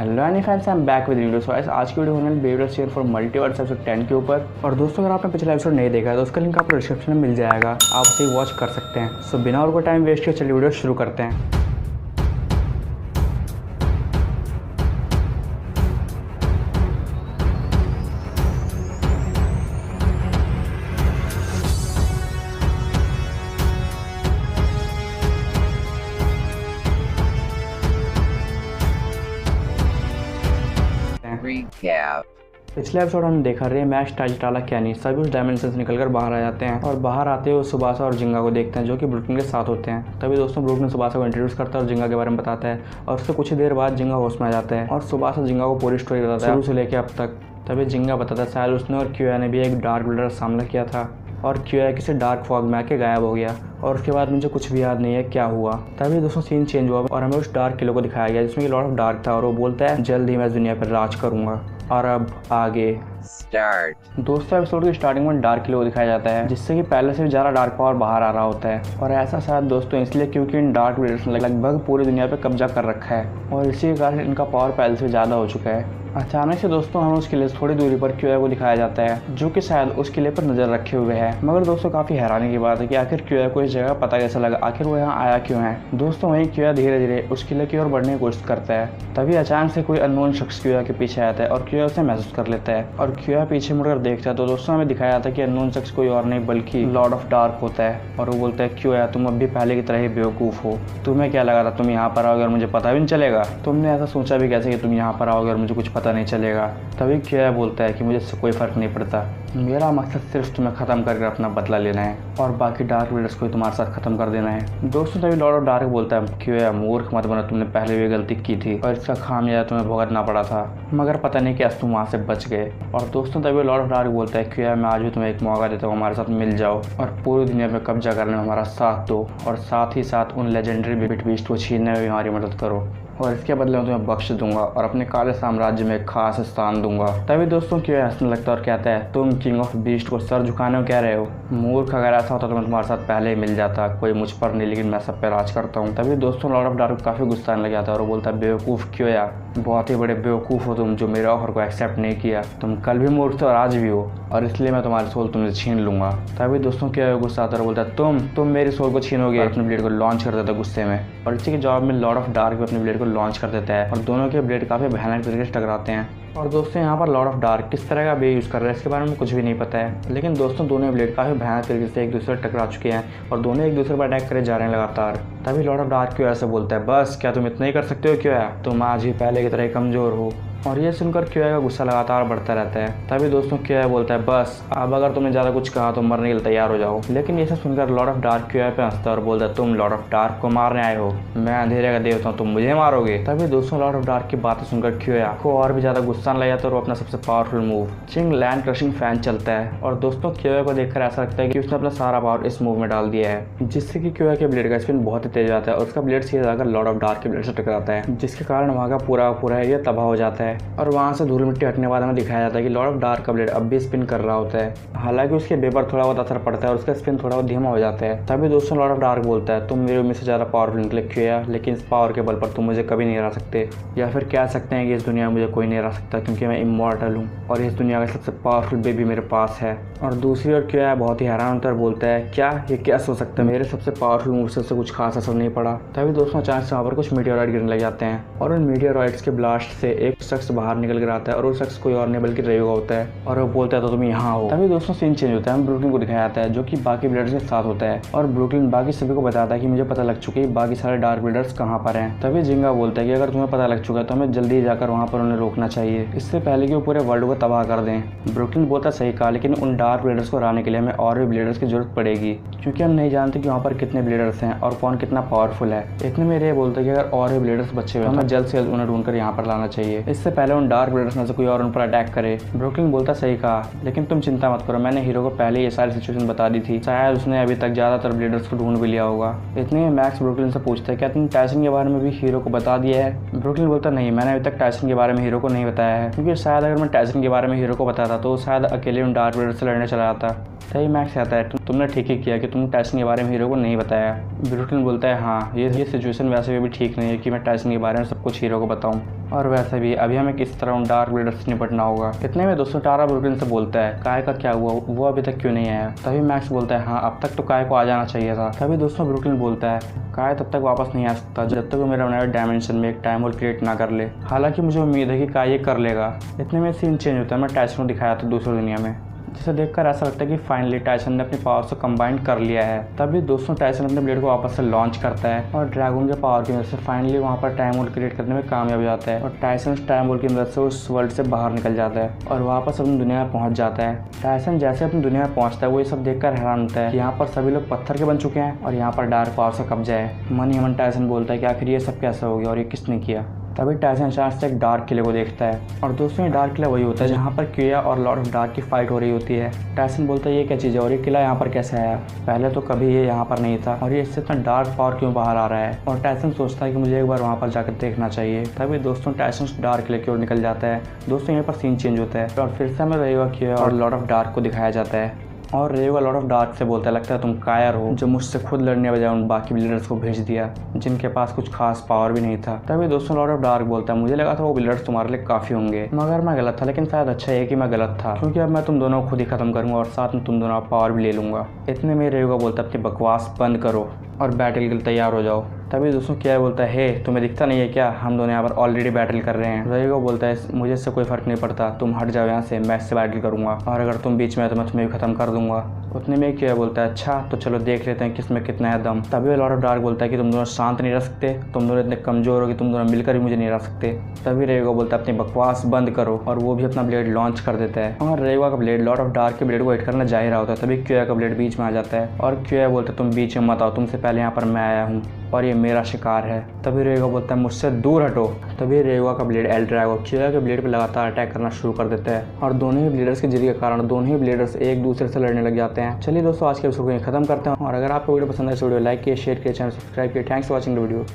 Hello any fans, I am back with video. So आज की video होने वाली baby share for multiverse episode 10 के ऊपर। और दोस्तों, अगर आपने पिछला एपिसोड नहीं देखा है तो उसका लिंक आपको डिस्क्रिप्शन में मिल जाएगा, आप उसे वॉच कर सकते हैं। सो बिना और कोई टाइम वेस्ट किए चलिए वीडियो शुरू करते हैं। Recap. पिछले एपिसोड हमने देखा रे मैक्स, टाजिटाला, कैनी सभी उस डायमेंशन से निकलकर बाहर आ जाते हैं और बाहर आते हुए सुबासा और जिंगा को देखते हैं जो कि ब्रुकलिन के साथ होते हैं। तभी दोस्तों ब्रुकलिन सुबासा को इंट्रोड्यूस करता है और जिंगा के बारे में बताता है और उससे कुछ ही देर बाद जिंगा होश में आ जाता है और सुबासा जिंगा को पूरी स्टोरी बताता है शुरू से लेकर अब तक। तभी जिंगा बताता है शायद उसने और क्यूया ने भी एक डार्क ब्लेडर का सामना किया था और क्यूया किसी डार्क फॉग में आके गायब हो गया और उसके बाद मुझे कुछ भी याद नहीं है क्या हुआ। तभी दोस्तों सीन चेंज हुआ और हमें उस डार्क किलो को दिखाया गया जिसमें लॉर्ड ऑफ डार्क था और वो बोलता है जल्द ही मैं इस दुनिया पर राज करूंगा। और अब आगे Start. दोस्तों, एपिसोड की स्टार्टिंग में डार्क किलो दिखाया जाता है जिससे कि पहले से भी ज़्यादा डार्क पावर बाहर आ रहा होता है और ऐसा शायद दोस्तों इसलिए क्योंकि इन डार्क ब्लेडर्स ने लगभग पूरी दुनिया पे कब्जा कर रखा है और इसी के कारण इनका पावर पहले से ज़्यादा हो चुका है। अचानक से दोस्तों हमें उस किले से थोड़ी दूरी पर क्यूया को दिखाया जाता है जो कि शायद उस किले पर नजर रखे हुए है। मगर दोस्तों काफी हैरानी की बात है कि आखिर क्यूया को इस जगह पता कैसे लगा, आखिर वो यहाँ आया क्यों है। दोस्तों वहीं क्यूया धीरे धीरे उस किले की ओर बढ़ने की कोशिश करता है। तभी अचानक से कोई अननोन शख्स क्यूया के पीछे आता है और क्यूया उसे महसूस कर लेता है और क्यूया पीछे मुड़कर देखता है तो दोस्तों हमें दिखाया जाता है कि अननोन शख्स कोई और नहीं बल्कि लॉर्ड ऑफ डार्क होता है और वो बोलता है क्यूया तुम अब भी पहले की तरह ही बेवकूफ़ हो, तुम्हें क्या लगा था तुम यहाँ पर आओगे और मुझे पता भी नहीं चलेगा, तुमने ऐसा सोचा भी कैसे कि तुम यहाँ पर आओगे और मुझे कुछ पता नहीं चलेगा। तभी क्यूया बोलता है कि मुझे इससे कोई फ़र्क नहीं पड़ता, मेरा मकसद सिर्फ तुम्हें ख़त्म करके अपना बदला लेना है और बाकी डार्क ब्लेडर्स को तुम्हारे साथ ख़त्म कर देना है। दोस्तों तभी लॉर्ड ऑफ डार्क बोलता है क्यूया मूर्ख मत बनो, तुमने पहले भी गलती की थी और इसका खामियाजा तुम्हें भुगतना पड़ा था, मगर पता नहीं कैसे तुम वहाँ से बच गए। और दोस्तों तभी लॉर्ड ऑफ डार्क बोलता है क्यूया मैं आज भी तुम्हें एक मौका देता हूँ, हमारे साथ मिल जाओ और पूरी दुनिया में कब्जा करने में हमारा साथ दो और साथ ही साथ उन लेजेंडरी बिट बीस्ट को छीनने में भी हमारी मदद करो और इसके बदले मैं तुम्हें बख्श दूंगा और अपने काले साम्राज्य में एक खास स्थान दूंगा। तभी दोस्तों क्यूया हंसने लगता है और कहता है तुम किंग ऑफ बीस्ट को सर झुकाने को कह रहे हो, मूर्ख, अगर ऐसा होता तो मैं तुम्हारे साथ पहले ही मिल जाता, कोई मुझ पर नहीं लेकिन मैं सब पे राज करता हूँ। तभी दोस्तों लॉर्ड ऑफ डार्क काफ़ी गुस्सा आने लग जाता है और वो बोलता है बेवकूफ़ क्यूया, बहुत ही बड़े बेवकूफ़ हो तुम जो मेरे ऑफर को एक्सेप्ट नहीं किया, तुम कल भी मूर्ख थे और आज भी हो और इसलिए मैं तुम्हारी सोल तुमसे छीन लूंगा। तभी दोस्तों क्यूया गुस्सा आता है और बोलता है तुम मेरी सोल को छीनोगे, अपने ब्लेड को लॉन्च कर देता है गुस्से में और इसी के जवाब में लॉर्ड ऑफ डार्क भी अपने ब्लेड को लॉन्च कर देता है और दोनों के ब्लेड काफ़ी भयानक तरीके से टकराते हैं। और दोस्तों यहाँ पर लॉर्ड ऑफ डार्क किस तरह का बे यूज़ कर रहा है इसके बारे में कुछ भी नहीं पता है, लेकिन दोस्तों दोनों ब्लेड काफ़ी भयानक तरीके से एक दूसरे से टकरा चुके हैं और दोनों एक दूसरे पर अटैक करे जा रहे हैं लगातार। तभी लॉर्ड ऑफ डार्क क्यूया से बोलता है बस क्या तुम इतना ही कर सकते हो क्यूया, तुम आज भी पहले की तरह कमज़ोर हो। और ये सुनकर क्यूया का गुस्सा लगातार बढ़ता रहता है। तभी दोस्तों क्यूया बोलता है बस अब अगर तुमने ज़्यादा कुछ कहा तो मरने के लिए तैयार हो जाओ। लेकिन ये सब सुनकर लॉर्ड ऑफ डार्क क्यूया पे हंसता है और बोलता है तुम लॉर्ड ऑफ डार्क को मारने आए हो, मैं अंधेरे का देवता हूँ, तुम मुझे मारोगे। तभी दोस्तों लॉर्ड ऑफ डार्क की बातें सुनकर क्यूया को और भी ज़्यादा गुस्सा लग जाता है और अपना सबसे पावरफुल मूव चिंग लैंड क्रशिंग फैन चलता है और दोस्तों क्यूया को देखकर ऐसा लगता है कि उसने अपना सारा पावर इस मूव में डाल दिया है जिससे कि क्यूया के ब्लेड का स्पिन बहुत ही तेज आता है और उसका ब्लेड सीधे जाकर लॉर्ड ऑफ डार्क के ब्लेड से टकराता है जिसके कारण वहाँ का पूरा एरिया तबाह हो जाता है और वहाँ से धूल मिट्टी हटने के बाद हमें दिखाया जाता है कि लॉर्ड ऑफ डार्क का ब्लेड अब भी स्पिन कर रहा होता है, हालांकि उसके बे पर थोड़ा बहुत असर पड़ता है और उसका स्पिन थोड़ा बहुत धीमा हो जाता है। तभी दोस्तों लॉर्ड ऑफ डार्क बोलता है तुम मेरे उम्मीद से ज़्यादा पावरफुल निकले क्यूया, लेकिन इस पावर के बल पर तुम मुझे कभी नहीं हरा सकते, या फिर कह सकते हैं कि इस दुनिया में मुझे कोई नहीं हरा सकता क्योंकि मैं इमॉर्टल हूँ और इस दुनिया का सबसे पावरफुल बेबी मेरे पास है। और दूसरी ओर क्यूया बहुत ही हैरान होता है बोलता है क्या ये कैसे हो सकता है, मेरे सबसे पावरफुल मूव से कुछ खास असर नहीं पड़ा। तभी दोस्तों अचानक से वहाँ पर कुछ मीटियोराइट गिरने लग जाते हैं और उन मीटियोराइट्स के ब्लास्ट से एक शख्स बाहर निकल कर आता है और वो शख्स कोई और नहीं बल्कि रेयुगा होता है और वो बोलता है तो तुम यहाँ हो। तभी दोस्तों सीन चेंज होता है, ब्रुकलिन को दिखाया जाता है जो कि बाकी ब्लेडर्स के साथ होता है और ब्रुकलिन बाकी सभी को बताता है कि मुझे पता लग चुकी है बाकी सारे डार्क ब्लेडर्स कहाँ पर हैं। तभी जिंगा बोलता है कि अगर तुम्हें पता लग चुका है तो हमें जल्दी जाकर वहाँ पर उन्हें रोकना चाहिए, इससे पहले कि वो पूरे वर्ल्ड को तबाह कर दें। ब्रुकलिन बोलता सही कहा, लेकिन उन डार्क ब्लेडर्स को हराने के लिए हमें और भी ब्लेडर्स की जरूरत पड़ेगी क्योंकि हम नहीं जानते कि वहाँ पर कितने ब्लेडर्स हैं और कौन कितना पावरफुल है। इतने में ये बोलता है कि अगर और भी ब्लेडर्स बचे हुए हमें जल्द से जल्द उन्हें ढूंढकर यहाँ पर लाना चाहिए, इससे पहले उन डार्क ब्लेडर्स में से कोई और उन पर अटैक करे। ब्रुकलिन बोलता सही कहा, लेकिन तुम चिंता मत करो, मैंने हीरो को पहले ये सारी सिचुएशन बता दी थी, शायद उसने अभी तक ज़्यादातर ब्लेडर्स को ढूंढ भी लिया होगा। इतने में मैक्स ब्रुकलिन से पूछता है क्या तुम टाइसन के बारे में भी हीरो को बता दिया है। ब्रुकलिन बोलता नहीं, मैंने अभी तक टाइसन के बारे में हीरो को नहीं बताया है क्योंकि शायद अगर मैं टाइसन के बारे में हीरो को बताता तो शायद अकेले उन डार्क ब्लेडर्स से लड़ने चला जाता। तभी मैक्स कहता है तुमने ठीक ही किया कि तुमने टाइसन के बारे में हीरो को नहीं बताया। ब्रुकलिन बोलता है हाँ, ये सिचुएशन वैसे भी ठीक नहीं है कि मैं टाइसन के बारे में सब कुछ हीरो को बताऊँ। और वैसे भी अभी हमें किस तरह उन डार्क ब्लेडर से निपटना होगा। इतने में दोस्तों टारा ब्रुकलिन से बोलता है काय का क्या हुआ, वो अभी तक क्यों नहीं आया। तभी मैक्स बोलता है हाँ अब तक तो काय को आ जाना चाहिए था। तभी दोस्तों ब्रुकलिन बोलता है काय तब तक वापस नहीं आ सकता जब तक वो मेरा नए डायमेंशन में एक टाइम होल क्रिएट ना कर ले। हालांकि मुझे उम्मीद है कि काय ये कर लेगा। इतने में सीन चेंज होता है, मैं टाइसन को दिखाया था दूसरी दुनिया में, जिसे देखकर ऐसा लगता है कि फाइनली टाइसन ने अपनी पावर से कंबाइन कर लिया है। तभी दोस्तों टाइसन अपने ब्लेड को वापस से लॉन्च करता है और ड्रैगन के पावर की मदद से फाइनली वहाँ पर टाइम होल क्रिएट करने में कामयाब हो जाता है और टाइसन टाइम होल की मदद से उस वर्ल्ड से बाहर निकल जाता है और वापस अपनी दुनिया में पहुंच जाता है। टाइसन जैसे अपनी दुनिया में पहुंचता है वो ये सब देखकर हैरान होता है कि यहाँ पर सभी लोग पत्थर के बन चुके हैं और यहाँ पर डार्क पावर से कब्जा है। मन ही मन टाइसन बोलता है कि आखिर ये सब कैसे हो गया और ये किसने किया। तभी टाइसन अचानक से एक डार्क किले को देखता है और दोस्तों ये डार्क किला वही होता है जहाँ पर क्यूया और लॉर्ड ऑफ डार्क की फाइट हो रही होती है। टाइसन बोलता है ये क्या चीज़ है और ये किला यहाँ पर कैसे आया, पहले तो कभी ये यहाँ पर नहीं था और ये इससे इतना डार्क पावर क्यों बाहर आ रहा है। और टाइसन सोचता है कि मुझे एक बार वहाँ पर जाकर देखना चाहिए। तभी दोस्तों टाइसन डार्क किले की ओर निकल जाता है। दोस्तों यहाँ पर सीन चेंज होता है और फिर से हमें रहेगा क्यूया और लॉर्ड ऑफ डार्क को दिखाया जाता है और रेगा लॉर्ड ऑफ डार्क से बोलता है लगता है तुम कायर हो जो मुझसे खुद लड़ने बजाय उन बाकी बिल्डर्स को भेज दिया जिनके पास कुछ खास पावर भी नहीं था। तभी दोस्तों लॉर्ड ऑफ डार्क बोलता है मुझे लगा था वो बिल्डर्स तुम्हारे लिए काफ़ी होंगे मगर मैं गलत था, लेकिन शायद अच्छा है कि मैं गलत था क्योंकि अब मैं तुम दोनों को खुद ही खत्म करूंगा और साथ में तुम दोनों पावर भी ले लूंगा। इतने में रेगा बोलता है अपनी बकवास बंद करो और बैटल के लिए तैयार हो जाओ। तभी दोस्तों क्या बोलता है हे तुम्हें दिखता नहीं है क्या हम दोनों यहाँ पर ऑलरेडी बैटल कर रहे हैं। रेगो बोलता है मुझे इससे कोई फर्क नहीं पड़ता, तुम हट जाओ यहाँ से, मैं इससे बैटल करूँगा और अगर तुम बीच में तो मैं तुम्हें भी खत्म कर दूंगा। उतने में क्या बोलता है अच्छा तो चलो देख लेते हैं किसमें कितना है दम। तभी लॉर्ड ऑफ डार्क बोलता है कि तुम दोनों शांत नहीं रह सकते, तुम दोनों इतने कमजोर हो कि तुम दोनों मिलकर भी मुझे नहीं रह सकते। तभी रेगो बोलता है अपनी बकवास बंद करो और वो भी अपना ब्लेड लॉन्च कर देता है और रेगो का ब्लेड लॉर्ड ऑफ डार्क के ब्लेड को हिट करना जा ही रहा होता है। तभी क्यूया का ब्लेड बीच में आ जाता है और क्यूया बोलता है तुम बीच में मत आओ, तुमसे पहले यहाँ पर मैं आया हूँ और ये मेरा शिकार है। तभी रेगो बोलता है मुझसे दूर हटो। तभी रेगो का ब्लेड एल ड्रैगो क्यूया के ब्लेड पर लगातार अटैक करना शुरू कर देता है और दोनों ही ब्लेडर्स के जरिए के कारण दोनों ही ब्लेडर्स एक दूसरे से लड़ने लग जाते हैं। चलिए दोस्तों आज के एपिसोड को खत्म करते हैं और अगर आपको वीडियो पसंद है तो वीडियो लाइक किए, शेयर किए, चैनल सब्सक्राइब किए। Thanks for watching the video.